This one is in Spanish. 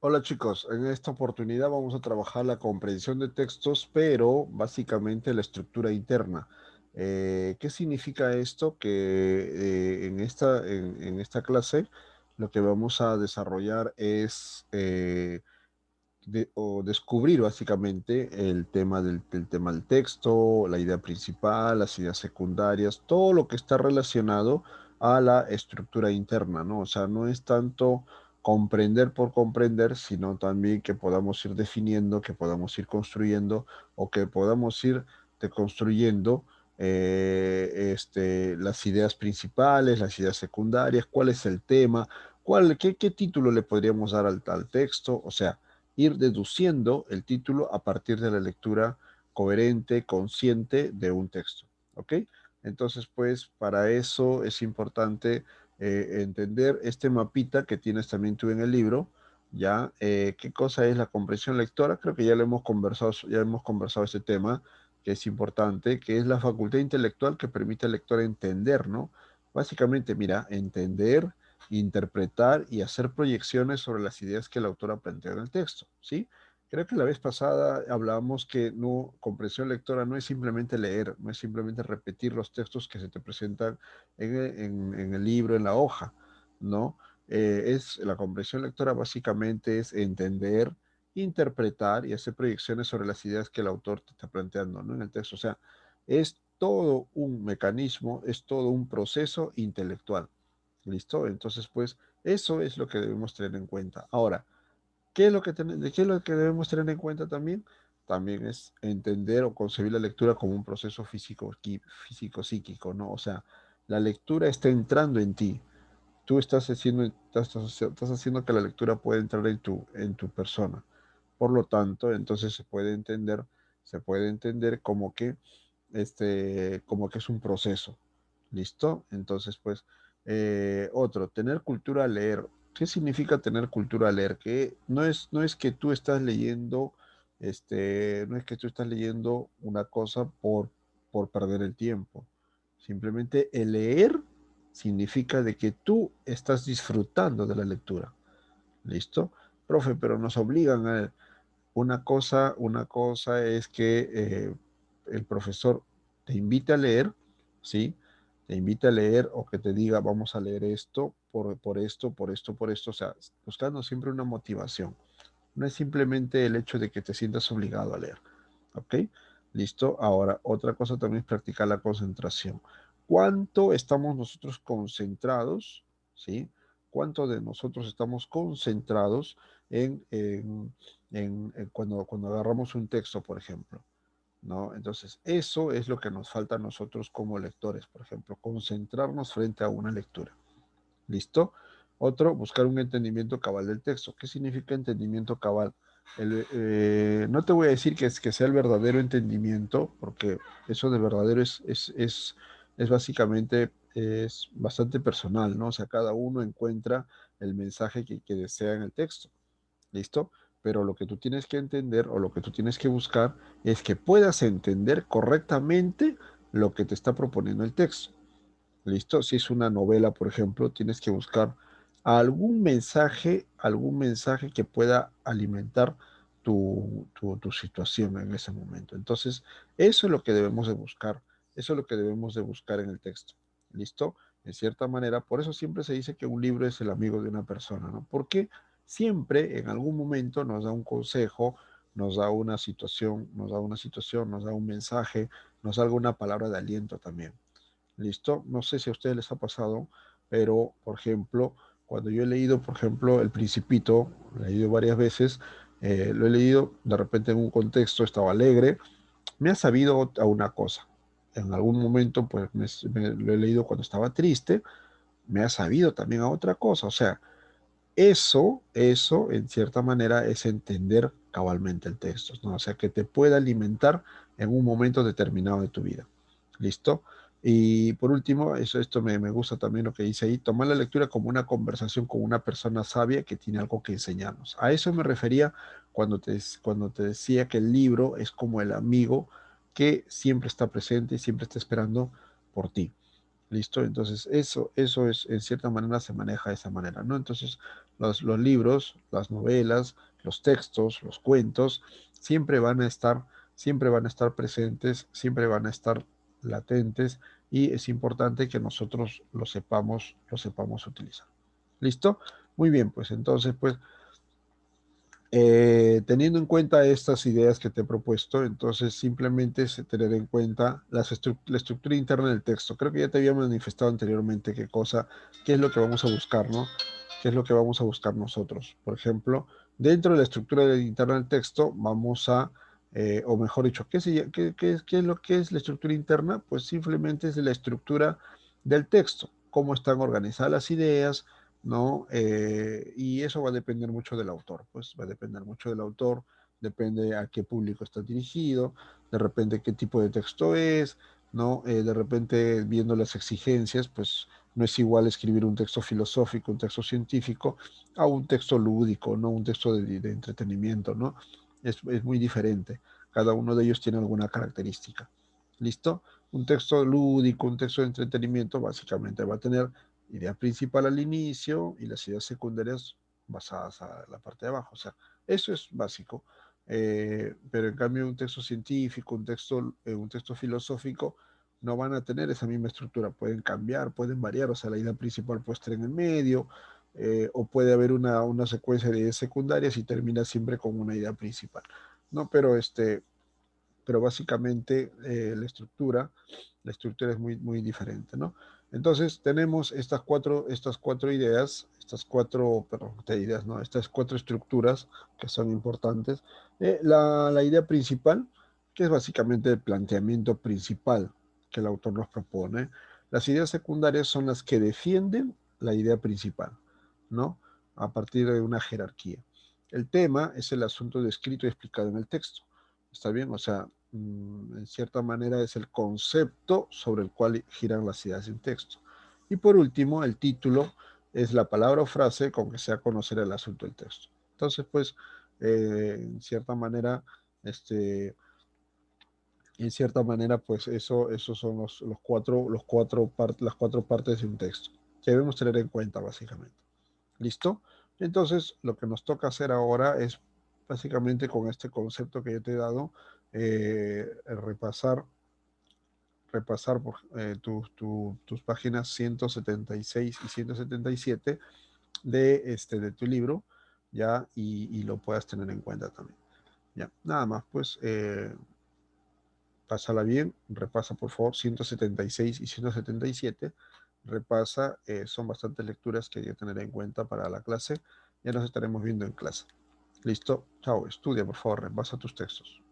Hola chicos, en esta oportunidad vamos a trabajar la comprensión de textos, pero básicamente la estructura interna. ¿Qué significa esto? Que en esta clase lo que vamos a desarrollar es o descubrir básicamente el tema del texto, la idea principal, las ideas secundarias, todo lo que está relacionado a la estructura interna, ¿no? O sea, no es tanto comprender por comprender, sino también que podamos ir definiendo, que podamos ir construyendo o que podamos ir deconstruyendo las ideas principales, las ideas secundarias, cuál es el tema, qué título le podríamos dar al texto, o sea, ir deduciendo el título a partir de la lectura coherente, consciente de un texto. ¿Ok? Entonces, pues para eso es importante entender este mapita que tienes también tú en el libro, ¿ya? ¿Qué cosa es la comprensión lectora? Creo que ya hemos conversado este tema, que es importante, que es la facultad intelectual que permite al lector entender, ¿no? Básicamente, mira, entender, interpretar y hacer proyecciones sobre las ideas que el autor ha planteado en el texto, ¿sí? Creo que la vez pasada hablábamos que no, comprensión lectora no es simplemente leer, no es simplemente repetir los textos que se te presentan en el libro, en la hoja, ¿no? La comprensión lectora básicamente es entender, interpretar y hacer proyecciones sobre las ideas que el autor te está planteando, ¿no? En el texto. O sea, es todo un mecanismo, es todo un proceso intelectual. ¿Listo? Entonces, pues, eso es lo que debemos tener en cuenta. Ahora, ¿qué es lo que debemos tener en cuenta también? También es entender o concebir la lectura como un proceso físico-psíquico, ¿no? O sea, la lectura está entrando en ti. Tú estás haciendo que la lectura pueda entrar en tu persona. Por lo tanto, entonces se puede entender como que es un proceso. ¿Listo? Entonces, pues, tener cultura al leer. ¿Qué significa tener cultura al leer? Que no es que tú estás leyendo, no es que tú estás leyendo una cosa por perder el tiempo. Simplemente el leer significa de que tú estás disfrutando de la lectura. ¿Listo? Profe, pero nos obligan a una cosa es que el profesor te invite a leer, ¿sí? Te invite a leer o que te diga, vamos a leer esto por esto, por esto, por esto, o sea, buscando siempre una motivación. No es simplemente el hecho de que te sientas obligado a leer, ¿ok? Listo. Ahora, otra cosa también es practicar la concentración. ¿Cuánto estamos nosotros concentrados, ¿sí? ¿Cuánto de nosotros estamos concentrados cuando agarramos un texto, por ejemplo? ¿No? Entonces, eso es lo que nos falta a nosotros como lectores, por ejemplo, concentrarnos frente a una lectura. ¿Listo? Otro, buscar un entendimiento cabal del texto. ¿Qué significa entendimiento cabal? No te voy a decir que sea el verdadero entendimiento, porque eso de verdadero es básicamente, es bastante personal, ¿no? O sea, cada uno encuentra el mensaje que desea en el texto. ¿Listo? Pero lo que tú tienes que entender o lo que tú tienes que buscar es que puedas entender correctamente lo que te está proponiendo el texto. ¿Listo? Si es una novela, por ejemplo, tienes que buscar algún mensaje que pueda alimentar tu situación en ese momento. Entonces, eso es lo que debemos de buscar. Eso es lo que debemos de buscar en el texto. ¿Listo? En cierta manera, por eso siempre se dice que un libro es el amigo de una persona, ¿no? Porque siempre en algún momento nos da un consejo, nos da un mensaje, nos da alguna palabra de aliento también. ¿Listo? No sé si a ustedes les ha pasado, pero, por ejemplo, cuando yo he leído, por ejemplo, El Principito, lo he leído varias veces, lo he leído de repente en un contexto, estaba alegre, me ha sabido a una cosa. En algún momento, pues, lo he leído cuando estaba triste, me ha sabido también a otra cosa. O sea, en cierta manera, es entender cabalmente el texto, ¿no? O sea, que te pueda alimentar en un momento determinado de tu vida. ¿Listo? Y por último, esto me gusta también lo que dice ahí, tomar la lectura como una conversación con una persona sabia que tiene algo que enseñarnos. A eso me refería cuando te decía que el libro es como el amigo que siempre está presente y siempre está esperando por ti. ¿Listo? Entonces, eso es, en cierta manera, se maneja de esa manera, ¿no? Entonces, los libros, las novelas, los textos, los cuentos, siempre van a estar, siempre van a estar presentes, siempre van a estar latentes y es importante que nosotros lo sepamos utilizar. ¿Listo? Muy bien, pues entonces, pues teniendo en cuenta estas ideas que te he propuesto, entonces simplemente es tener en cuenta la estructura interna del texto. Creo que ya te había manifestado anteriormente qué es lo que vamos a buscar, ¿no? ¿Qué es lo que vamos a buscar nosotros? Por ejemplo, dentro de la estructura interna del texto vamos a, o mejor dicho, ¿qué es lo que es la estructura interna? Pues simplemente es la estructura del texto, cómo están organizadas las ideas, ¿no? Y eso va a depender mucho del autor, pues va a depender mucho del autor, depende a qué público está dirigido, de repente qué tipo de texto es, ¿no? De repente viendo las exigencias, pues no es igual escribir un texto filosófico, un texto científico, a un texto lúdico, ¿no? Un texto de entretenimiento, ¿no? Es muy diferente. Cada uno de ellos tiene alguna característica. ¿Listo? Un texto lúdico, un texto de entretenimiento, básicamente va a tener idea principal al inicio y las ideas secundarias basadas a la parte de abajo. O sea, eso es básico. Pero en cambio un texto científico, un texto filosófico, no van a tener esa misma estructura. Pueden cambiar, pueden variar. O sea, la idea principal puede estar en el medio, o puede haber una secuencia de ideas secundarias y termina siempre con una idea principal. No, pero básicamente la estructura es muy diferente, ¿no? Entonces tenemos estas cuatro ideas, perdón, ideas, ¿no? Estas cuatro estructuras que son importantes. La idea principal, que es básicamente el planteamiento principal que el autor nos propone. Las ideas secundarias son las que defienden la idea principal, ¿no? A partir de una jerarquía. El tema es el asunto descrito y explicado en el texto. ¿Está bien? O sea, en cierta manera es el concepto sobre el cual giran las ideas en texto. Y por último, el título es la palabra o frase con que se da a conocer el asunto del texto. Entonces, pues, en cierta manera, este, pues esos son las cuatro partes de un texto que debemos tener en cuenta, básicamente. ¿Listo? Entonces, lo que nos toca hacer ahora es, básicamente con este concepto que yo te he dado, repasar tus páginas 176 y 177 de tu libro, ¿ya? Y lo puedas tener en cuenta también. Ya, nada más, pues, pásala bien, repasa por favor 176 y 177, repasa, son bastantes lecturas que hay que tener en cuenta para la clase, ya nos estaremos viendo en clase. Listo, chao, estudia por favor, repasa tus textos.